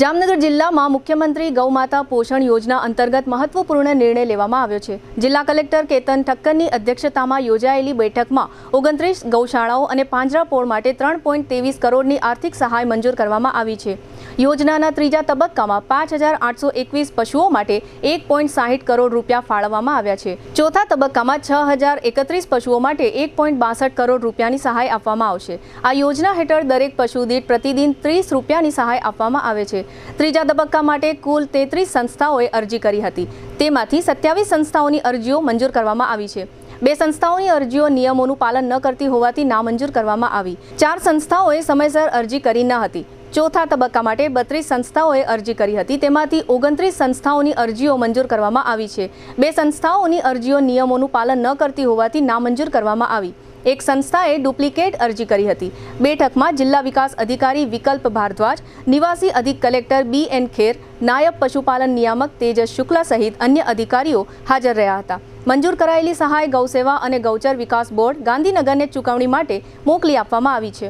જામનગર જિલ્લામાં મુખ્યમંત્રી ગૌમાતા પોષણ યોજના અંતર્ગત મહત્વપૂર્ણ નિર્ણય લેવામાં આવ્યો છે। જિલ્લા કલેક્ટર કેતન ઠક્કરની અધ્યક્ષતામાં યોજાયેલી બેઠકમાં 29 ગૌશાળાઓ અને પાંજરાપોળ માટે 3.23 કરોડની આર્થિક સહાય મંજૂર કરવામાં આવી છે। યોજનાના ત્રીજા તબક્કામાં 5821 પશુઓ માટે 1.60 કરોડ રૂપિયા ફાળવવામાં આવ્યા છે। ચોથા તબક્કામાં 6031 પશુઓ માટે 1.62 કરોડ રૂપિયાની સહાય આપવામાં આવશે। આ યોજના હેઠળ દરેક પશુ દીઠ પ્રતિદિન 30 રૂપિયાની સહાય આપવામાં આવે છે। ત્રીજા તબક્કા માટે કુલ 33 સંસ્થાઓએ અરજી કરી હતી। તેમાંથી 27 સંસ્થાઓની અરજીઓ મંજૂર કરવામાં આવી છે। 2 સંસ્થાઓની અરજીઓ નિયમોનું પાલન ન કરતી હોવાથી નામંજૂર કરવામાં આવી। 4 સંસ્થાઓએ સમયસર અરજી કરી ન હતી। ચોથા તબક્કા માટે 32 સંસ્થાઓએ અરજી કરી હતી। તેમાંથી 29 સંસ્થાઓની અરજીઓ મંજૂર કરવામાં આવી છે। 2 સંસ્થાઓની અરજીઓ નિયમોનું પાલન ન કરતી હોવાથી નામંજૂર કરવામાં આવી। એક સંસ્થાએ ડુપ્લિકેટ અરજી કરી હતી। બેઠકમાં જિલ્લા વિકાસ અધિકારી વિકલ્પ ભારદ્વાજ, નિવાસી અધિક કલેક્ટર BN ખેર, નાયબ પશુપાલન નિયામક તેજસ શુક્લા સહિત અન્ય અધિકારીઓ હાજર રહ્યા હતા। મંજૂર કરાયેલી સહાય ગૌસેવા અને ગૌચર વિકાસ બોર્ડ ગાંધીનગરને ચૂકવણી માટે મોકલી આપવામાં આવી છે।